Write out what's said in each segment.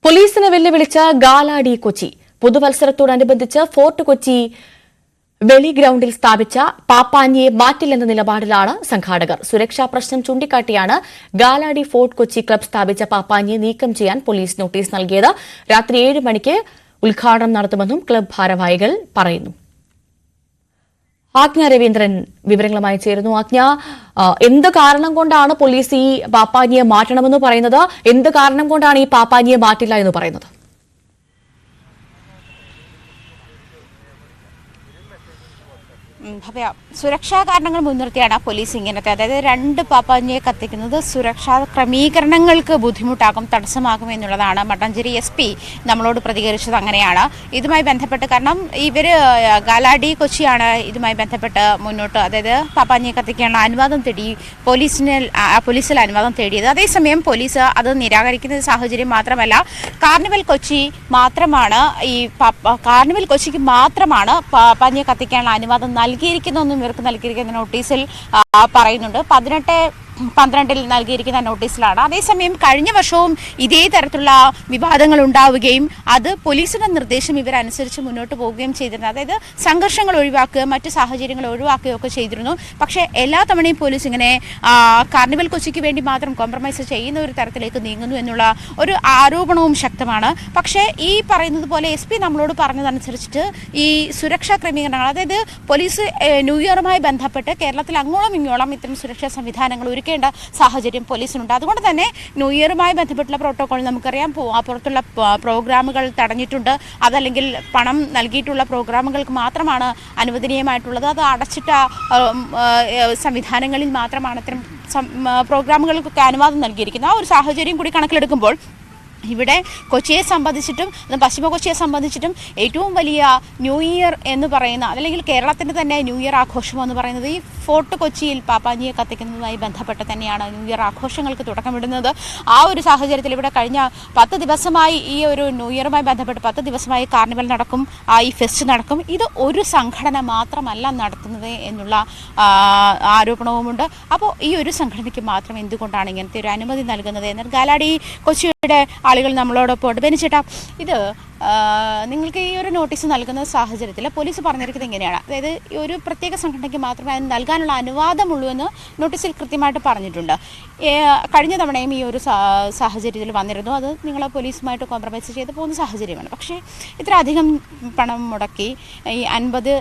പോലീസിനെ വെല്ലുവിളിച്ച ഗാലാഡി കൊച്ചി. പുതുവത്സരത്തോടനുബന്ധിച്ച് ഫോർട്ട് കൊച്ചി വെളി ഗ്രൌണ്ടിൽ സ്ഥാപിച്ച പാപ്പാഞ്ഞിയെ മാറ്റില്ലെന്ന നിലപാടിലാണ് സംഘാടകർ. സുരക്ഷാ പ്രശ്നം ചൂണ്ടിക്കാട്ടിയാണ് ഗാലാഡി ഫോർട്ട് കൊച്ചി ക്ലബ് സ്ഥാപിച്ച പാപ്പാഞ്ഞിയെ നീക്കം ചെയ്യാൻ പോലീസ് നോട്ടീസ് നൽകിയത്. രാത്രി 7 മണിക്ക് ഉദ്ഘാടനം നടത്തുമെന്നും ക്ലബ് ഭാരവാഹികൾ പറയുന്നു. ആജ്ഞ രവീന്ദ്രൻ വിവരങ്ങളുമായി ചേരുന്നു. ആജ്ഞ, എന്ത് കാരണം കൊണ്ടാണ് പോലീസ് ഈ പാപ്പാഞ്ഞിയെ മാറ്റണമെന്ന് പറയുന്നത്? എന്ത് കാരണം കൊണ്ടാണ് ഈ പാപ്പാഞ്ഞിയെ മാറ്റില്ല എന്ന് പറയുന്നത്? സുരക്ഷാ കാരണങ്ങൾ മുൻനിർത്തിയാണ് പോലീസ് ഇങ്ങനത്തെ, അതായത് 2 പാപ്പാഞ്ഞിയെ കത്തിക്കുന്നത് സുരക്ഷാ ക്രമീകരണങ്ങൾക്ക് ബുദ്ധിമുട്ടാകും, തടസ്സമാകും എന്നുള്ളതാണ് മട്ടാഞ്ചേരി SP നമ്മളോട് പ്രതികരിച്ചത്. അങ്ങനെയാണ് ഇതുമായി ബന്ധപ്പെട്ട്, കാരണം ഇവർ ഗാലാഡി കൊച്ചിയാണ് ഇതുമായി ബന്ധപ്പെട്ട് മുന്നോട്ട്, അതായത് പാപ്പാഞ്ഞിയെ കത്തിക്കാനുള്ള അനുവാദം തേടി പോലീസിൽ അനുവാദം തേടിയത്. അതേസമയം പോലീസ് അത് നിരാകരിക്കുന്ന സാഹചര്യം മാത്രമല്ല, കാർണിവൽ കൊച്ചി മാത്രമാണ് കാർണിവൽ കൊച്ചിക്ക് മാത്രമാണ് പാപ്പാഞ്ഞിയെ കത്തിക്കാനുള്ള അനുവാദം നൽകിയിരിക്കുന്നതെന്നും ഇവർക്ക് നൽകിയിരിക്കുന്ന നോട്ടീസിൽ പറയുന്നുണ്ട്. 18-12 നൽകിയിരിക്കുന്ന നോട്ടീസിലാണ്. അതേസമയം കഴിഞ്ഞ വർഷവും ഇതേ തരത്തിലുള്ള വിവാദങ്ങൾ ഉണ്ടാവുകയും അത് പോലീസിന്റെ നിർദ്ദേശം ഇവരനുസരിച്ച് മുന്നോട്ട് പോവുകയും ചെയ്തിരുന്നു. അതായത് സംഘർഷങ്ങൾ ഒഴിവാക്കുക, മറ്റു സാഹചര്യങ്ങൾ ഒഴിവാക്കുകയൊക്കെ ചെയ്തിരുന്നു. പക്ഷേ എല്ലാ തവണയും പോലീസ് ഇങ്ങനെ കാർണിവൽ കൊച്ചിക്ക് വേണ്ടി മാത്രം കോംപ്രമൈസ് ചെയ്യുന്ന ഒരു തരത്തിലേക്ക് നീങ്ങുന്നു എന്നുള്ള ഒരു ആരോപണവും ശക്തമാണ്. പക്ഷേ ഈ പറയുന്നത് പോലെ SP നമ്മളോട് പറഞ്ഞതനുസരിച്ചിട്ട് ഈ സുരക്ഷാ ക്രമീകരണങ്ങൾ, അതായത് പോലീസ് ന്യൂ ഇയറുമായി ബന്ധപ്പെട്ട് കേരളത്തിൽ അങ്ങോളം ഇങ്ങോളം ഇത്തരം സുരക്ഷാ സംവിധാനങ്ങൾ ഒരുക്കേണ്ട സാഹചര്യം പോലീസിനുണ്ട്. അതുകൊണ്ട് തന്നെ ന്യൂ ഇയറുമായി ബന്ധപ്പെട്ടുള്ള പ്രോട്ടോകോൾ നമുക്കറിയാം, പുറത്തുള്ള പ്രോഗ്രാമുകൾ തടഞ്ഞിട്ടുണ്ട്. അതല്ലെങ്കിൽ പണം നൽകിയിട്ടുള്ള പ്രോഗ്രാമുകൾക്ക് മാത്രമാണ് അനുവദനീയമായിട്ടുള്ളത്. അത് അടച്ചിട്ട സംവിധാനങ്ങളിൽ മാത്രമാണ് ഇത്തരം പ്രോഗ്രാമുകൾക്കൊക്കെ അനുവാദം നൽകിയിരിക്കുന്നത്. ആ ഒരു സാഹചര്യം കൂടി കണക്കിലെടുക്കുമ്പോൾ ഇവിടെ കൊച്ചിയെ സംബന്ധിച്ചിട്ടും പശ്ചിമ കൊച്ചിയെ സംബന്ധിച്ചിട്ടും ഏറ്റവും വലിയ ന്യൂ ഇയർ എന്ന് പറയുന്ന, അല്ലെങ്കിൽ കേരളത്തിൻ്റെ തന്നെ ന്യൂ ഇയർ ആഘോഷം എന്ന് പറയുന്നത് ഈ ഫോർട്ട് കൊച്ചിയിൽ പാപ്പാഞ്ഞിയെ കത്തിക്കുന്നതുമായി ബന്ധപ്പെട്ട് തന്നെയാണ് ന്യൂ ഇയർ ആഘോഷങ്ങൾക്ക് തുടക്കമിടുന്നത്. ആ ഒരു സാഹചര്യത്തിൽ ഇവിടെ കഴിഞ്ഞ 10 ദിവസമായി ഈ ഒരു ന്യൂ ഇയറുമായി ബന്ധപ്പെട്ട് 10 ദിവസമായി കാർണിവൽ നടക്കും, ഈ ഫെസ്റ്റ് നടക്കും. ഇത് ഒരു സംഘടന മാത്രമല്ല നടത്തുന്നത് എന്നുള്ള ആരോപണവുമുണ്ട്. അപ്പോൾ ഈ ഒരു സംഘടനയ്ക്ക് മാത്രം എന്തുകൊണ്ടാണ് ഇങ്ങനത്തെ ഒരു അനുമതി നൽകുന്നത് എന്ന് ഗാലാഡി കൊച്ചിയുടെ ആളുകൾ നമ്മളോടൊപ്പം ഉണ്ട്. ബെനിച്ചേട്ടാ, ഇത് നിങ്ങൾക്ക് ഈ ഒരു നോട്ടീസ് നൽകുന്ന സാഹചര്യത്തിൽ പോലീസ് പറഞ്ഞിരിക്കുന്നത് എങ്ങനെയാണ്? അതായത് ഈ ഒരു പ്രത്യേക സംഘടനയ്ക്ക് മാത്രമേ അതിന് നൽകാനുള്ള അനുവാദമുള്ളൂ എന്ന് നോട്ടീസിൽ കൃത്യമായിട്ട് പറഞ്ഞിട്ടുണ്ട്. കഴിഞ്ഞ തവണയും ഈ ഒരു സാഹചര്യത്തിൽ വന്നിരുന്നു. അത് നിങ്ങൾ പോലീസുമായിട്ട് കോംപ്രമൈസ് ചെയ്ത് പോകുന്ന സാഹചര്യമാണ്. പക്ഷേ ഇത്ര അധികം പണം മുടക്കി ഈ 50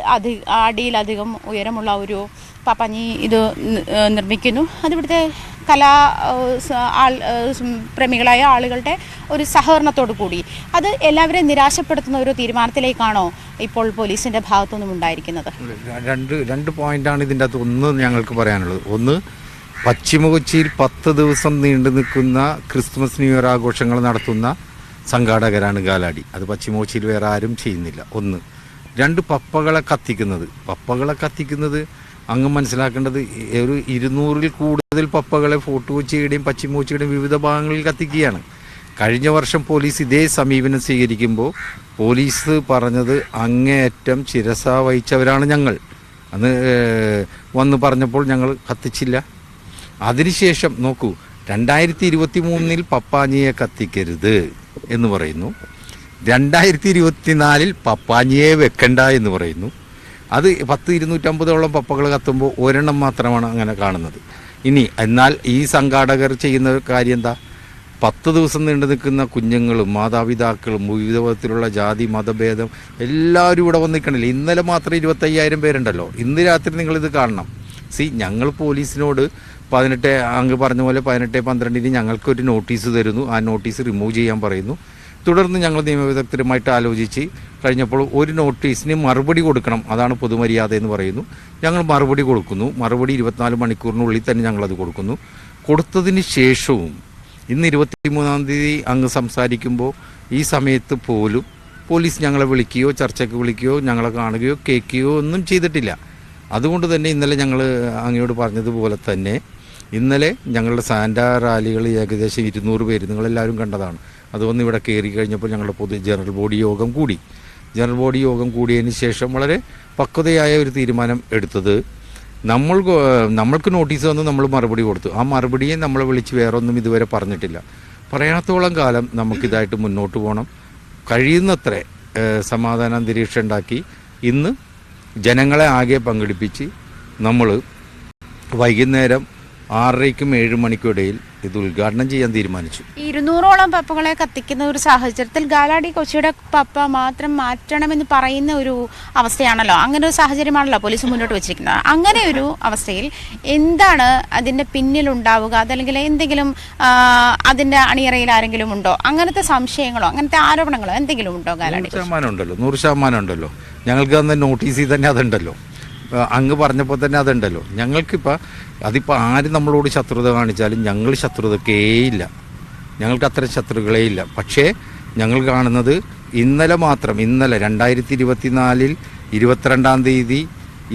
അടിയിലധികം ഉയരമുള്ള ഒരു പാപ്പാഞ്ഞി ഇത് നിർമ്മിക്കുന്നു. അതിവിടുത്തെ പ്രേമികളായ ആളുകളുടെ ഒരു സഹകരണത്തോടു കൂടി അത് എല്ലാവരെയും നിരാശപ്പെടുത്തുന്ന ഒരു തീരുമാനത്തിലേക്കാണോ ഇപ്പോൾ പോലീസിന്റെ ഭാഗത്തുനിന്നും ഉണ്ടായിരിക്കുന്നത്? രണ്ട് പോയിന്റാണ് ഇതിൻ്റെ അകത്ത്. ഒന്ന് ഞങ്ങൾക്ക് പറയാനുള്ളത്, ഒന്ന് പശ്ചിമ കൊച്ചിയിൽ 10 ദിവസം നീണ്ടു നിൽക്കുന്ന ക്രിസ്മസ് ന്യൂ ഇയർ ആഘോഷങ്ങൾ നടത്തുന്ന സംഘാടകരാണ് ഗാലാഡി. അത് പശ്ചിമ കൊച്ചിയിൽ വേറെ ആരും ചെയ്യുന്നില്ല. ഒന്ന്. 2, പപ്പകളെ കത്തിക്കുന്നത് അങ്ങ് മനസ്സിലാക്കേണ്ടത്, ഒരു 200-ൽ കൂടുതൽ പപ്പകളെ ഫോർട്ട് കൊച്ചിയുടെയും പശ്ചിമ കൊച്ചിയുടെയും വിവിധ ഭാഗങ്ങളിൽ കത്തിക്കുകയാണ്. കഴിഞ്ഞ വർഷം പോലീസ് ഇതേ സമീപനം സ്വീകരിക്കുമ്പോൾ പോലീസ് പറഞ്ഞത് അങ്ങേയറ്റം ശിരസ വഹിച്ചവരാണ് ഞങ്ങൾ. അന്ന് വന്ന് പറഞ്ഞപ്പോൾ ഞങ്ങൾ കത്തിച്ചില്ല. അതിനുശേഷം നോക്കൂ, 2023-ൽ പപ്പാഞ്ഞിയെ കത്തിക്കരുത് എന്ന് പറയുന്നു, 2024-ൽ പപ്പാഞ്ഞിയെ വെക്കണ്ട എന്ന് പറയുന്നു. അത് 250-250 പപ്പകൾ കത്തുമ്പോൾ ഒരെണ്ണം മാത്രമാണ് അങ്ങനെ കാണുന്നത്. എന്നാൽ ഈ സംഘാടകർ ചെയ്യുന്ന കാര്യം എന്താ? 10 ദിവസം നീണ്ടു നിൽക്കുന്ന കുഞ്ഞുങ്ങളും മാതാപിതാക്കളും വിവിധ വിധത്തിലുള്ള ജാതി മതഭേദം എല്ലാവരും ഇവിടെ വന്ന് നിൽക്കണില്ല. ഇന്നലെ മാത്രം 25,000 പേരുണ്ടല്ലോ. ഇന്ന് രാത്രി നിങ്ങളിത് കാണണം. ഞങ്ങൾ പോലീസിനോട് 18 അങ്ങ് പറഞ്ഞ പോലെ 18-12 ഞങ്ങൾക്കൊരു നോട്ടീസ് തരുന്നു. ആ നോട്ടീസ് റിമൂവ് ചെയ്യാൻ പറയുന്നു. തുടർന്ന് ഞങ്ങൾ നിയമവിദഗ്ധരുമായിട്ട് ആലോചിച്ച് കഴിഞ്ഞപ്പോൾ ഒരു നോട്ടീസിന് മറുപടി കൊടുക്കണം, അതാണ് പൊതുമര്യാദ എന്ന് പറയുന്നു. ഞങ്ങൾ മറുപടി കൊടുക്കുന്നു. മറുപടി 24 മണിക്കൂറിനുള്ളിൽ തന്നെ ഞങ്ങളത് കൊടുക്കുന്നു. കൊടുത്തതിന് ശേഷവും ഇന്ന് 23-ാം തീയതി അങ്ങ് സംസാരിക്കുമ്പോൾ ഈ സമയത്ത് പോലും പോലീസ് ഞങ്ങളെ വിളിക്കുകയോ ചർച്ചയ്ക്ക് വിളിക്കുകയോ ഞങ്ങളെ കാണുകയോ കേൾക്കുകയോ ഒന്നും ചെയ്തിട്ടില്ല. അതുകൊണ്ട് തന്നെ ഇന്നലെ ഞങ്ങൾ അങ്ങയോട് പറഞ്ഞതുപോലെ തന്നെ ഇന്നലെ ഞങ്ങളുടെ സാന്റ റാലികൾ ഏകദേശം 200 പേര് നിങ്ങളെല്ലാവരും കണ്ടതാണ്. അതൊന്നും ഇവിടെ കയറി കഴിഞ്ഞപ്പോൾ ഞങ്ങളുടെ ജനറൽ ബോഡി യോഗം കൂടിയതിന് ശേഷം വളരെ പക്വതയായ ഒരു തീരുമാനം എടുത്തത്, നമ്മൾക്ക് നോട്ടീസ് വന്ന് നമ്മൾ മറുപടി കൊടുത്തു. ആ മറുപടിയെ നമ്മളെ വിളിച്ച് വേറെ ഒന്നും ഇതുവരെ പറഞ്ഞിട്ടില്ല. പറയാത്തോളം കാലം നമുക്കിതായിട്ട് മുന്നോട്ട് പോകണം. കഴിയുന്നത്ര സമാധാന അന്തരീക്ഷം ഉണ്ടാക്കി ഇന്ന് ജനങ്ങളെ ആകെ പങ്കെടുപ്പിച്ച് നമ്മൾ വൈകുന്നേരം 6:30ക്കും 7 മണിക്കും ഇടയിൽ ഇത് ഉദ്ഘാടനം ചെയ്യാൻ തീരുമാനിച്ചു. 200ഓളം പപ്പകളെ കത്തിക്കുന്ന ഒരു സാഹചര്യത്തിൽ ഗാലാഡി കൊച്ചിയുടെ പപ്പ മാത്രം മാറ്റണമെന്ന് പറയുന്ന ഒരു അവസ്ഥയാണല്ലോ, അങ്ങനെ ഒരു സാഹചര്യമാണല്ലോ പോലീസ് മുന്നോട്ട് വെച്ചിരിക്കുന്നത്. അങ്ങനെ ഒരു അവസ്ഥയിൽ എന്താണ് അതിൻ്റെ പിന്നിലുണ്ടാവുക, അതല്ലെങ്കിൽ എന്തെങ്കിലും അതിൻ്റെ അണിയറയിൽ ആരെങ്കിലും ഉണ്ടോ, അങ്ങനത്തെ സംശയങ്ങളോ അങ്ങനത്തെ ആരോപണങ്ങളോ എന്തെങ്കിലും ഉണ്ടോ? ഗാലാഡി 100% ഉണ്ടല്ലോ. ഞങ്ങൾക്ക് തന്നെ നോട്ടീസിൽ തന്നെ അതുണ്ടല്ലോ, അങ്ങ് പറഞ്ഞപ്പോൾ തന്നെ അതുണ്ടല്ലോ. ഞങ്ങൾക്കിപ്പോൾ അതിപ്പോൾ ആര് നമ്മളോട് ശത്രുത കാണിച്ചാലും ഞങ്ങൾ ശത്രുതക്കേയില്ല, ഞങ്ങൾക്ക് അത്ര ശത്രുക്കളേ ഇല്ല. പക്ഷേ ഞങ്ങൾ കാണുന്നത് ഇന്നലെ 2024 22-ാം തീയതി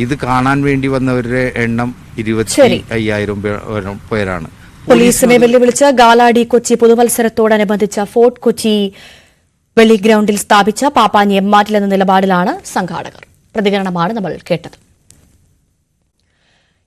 ഇത് കാണാൻ വേണ്ടി വന്നവരുടെ എണ്ണം 25,000 പേരാണ്. പോലീസിനെ വെല്ലുവിളിച്ച് ഗാലാഡി കൊച്ചി പുതുവത്സരത്തോടനുബന്ധിച്ച ഫോർട്ട് കൊച്ചി വെളി ഗ്രൌണ്ടിൽ സ്ഥാപിച്ച പാപ്പാനിയെ മാറ്റില്ലെന്ന നിലപാടിലാണ് സംഘാടകർ. പ്രതികരണമാണ് നമ്മൾ കേട്ടത്.